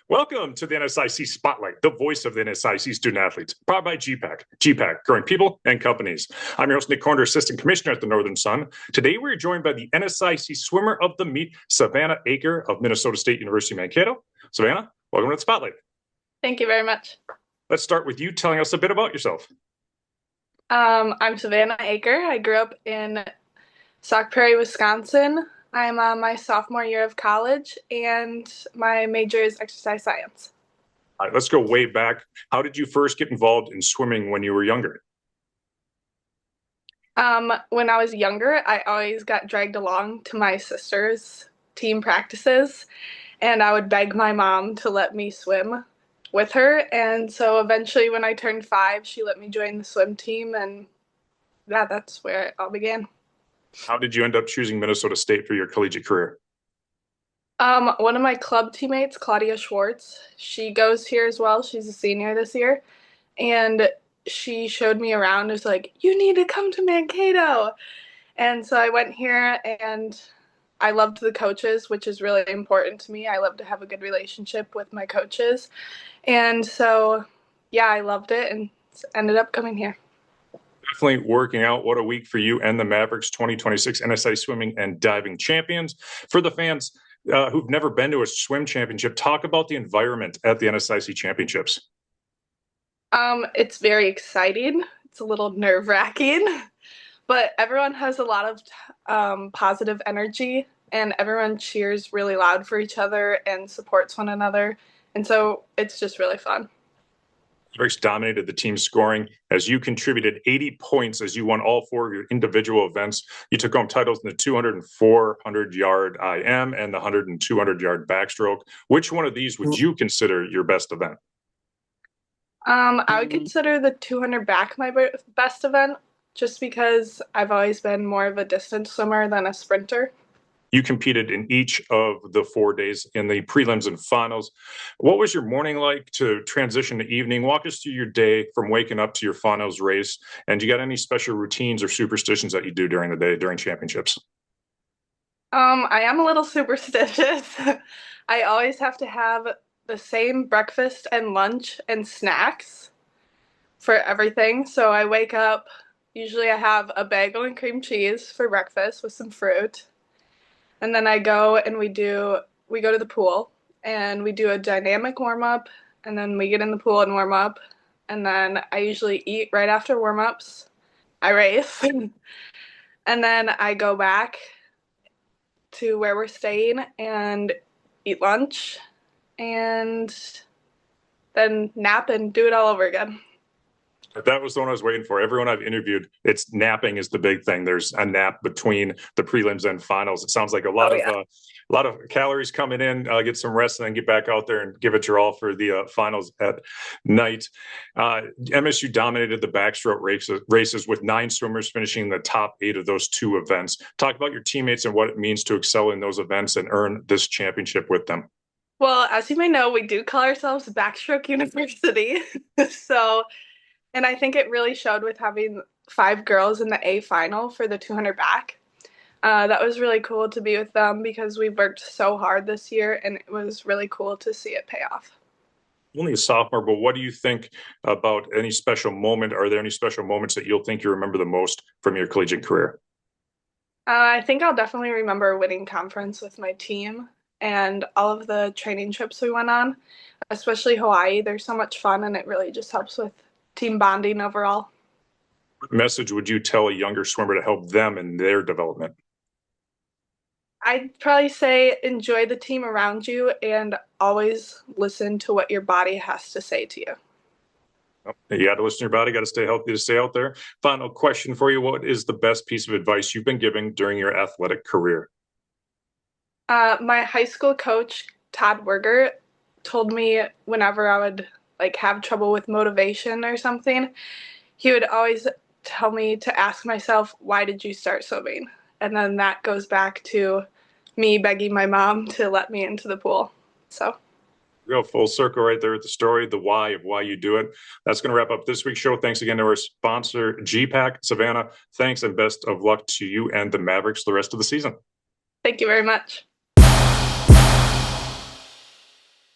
Welcome to the NSIC Spotlight, the voice of the NSIC student athletes, powered by gpac. gpac, growing people and companies. I'm your host, Nick Corner, Assistant Commissioner at the Northern Sun. Today, we're joined by the NSIC swimmer of the meet, Savannah Acker of Minnesota State University, Mankato. Savannah, welcome to the Spotlight. Thank you very much. Let's start with you telling us a bit about yourself. I'm Savannah Acker. I grew up in Sauk Prairie, Wisconsin. I'm on my sophomore year of college, and my major is exercise science. All right, let's go way back. How did you first get involved in swimming when you were younger? When I was younger, I always got dragged along to my sister's team practices, and I would beg my mom to let me swim with her. And so eventually, when I turned 5, she let me join the swim team, and that's where it all began. How did you end up choosing Minnesota State for your collegiate career? One of my club teammates, Claudia Schwartz, she goes here as well. She's a senior this year. And she showed me around. It was like, you need to come to Mankato. And so I went here, and I loved the coaches, which is really important to me. I love to have a good relationship with my coaches. And so, yeah, I loved it and ended up coming here. Definitely working out. What a week for you and the Mavericks 2026 NSIC Swimming and Diving Champions. For the fans who've never been to a swim championship, talk about the environment at the NSIC Championships. It's very exciting. It's a little nerve-wracking, but everyone has a lot of positive energy, and everyone cheers really loud for each other and supports one another. And so it's just really fun. Mavericks dominated the team scoring as you contributed 80 points as you won all 4 of your individual events. You took home titles in the 200 and 400-yard IM and the 100 and 200-yard backstroke. Which one of these would you consider your best event? I would consider the 200 back my best event, just because I've always been more of a distance swimmer than a sprinter. You competed in each of the 4 days in the prelims and finals. What was your morning like to transition to evening? Walk us through your day from waking up to your finals race. And do you got any special routines or superstitions that you do during the day, during championships? I am a little superstitious. I always have to have the same breakfast and lunch and snacks for everything. So I wake up, usually I have a bagel and cream cheese for breakfast with some fruit. And then I go and we go to the pool and we do a dynamic warm-up, and then we get in the pool and warm up. And then I usually eat right after warm-ups. I race. And then I go back to where we're staying and eat lunch and then nap and do it all over again. That was the one I was waiting for. Everyone I've interviewed, it's napping is the big thing. There's a nap between the prelims and finals. It sounds like a lot of calories coming in, get some rest, and then get back out there and give it your all for the finals at night. MSU dominated the backstroke races with 9 swimmers finishing the top 8 of those 2 events. Talk about your teammates and what it means to excel in those events and earn this championship with them. Well, as you may know, we do call ourselves Backstroke University. And I think it really showed with having 5 girls in the A final for the 200 back. That was really cool to be with them because we worked so hard this year, and it was really cool to see it pay off. Only a sophomore, but what do you think about any special moment? Are there any special moments that you'll think you remember the most from your collegiate career? I think I'll definitely remember winning conference with my team and all of the training trips we went on, especially Hawaii. They're so much fun, and it really just helps with team bonding overall. What message would you tell a younger swimmer to help them in their development? I'd probably say enjoy the team around you and always listen to what your body has to say to you. You got to listen to your body, got to stay healthy to stay out there. Final question for you. What is the best piece of advice you've been giving during your athletic career? My high school coach, Todd Werger, told me whenever I would have trouble with motivation or something, he would always tell me to ask myself, why did you start swimming? And then that goes back to me begging my mom to let me into the pool. So Real full circle right there at the story, the why of why you do it. That's going to wrap up this week's show. Thanks again to our sponsor, gpac. Savannah, thanks and best of luck to you and the Mavericks the rest of the season. Thank you very much.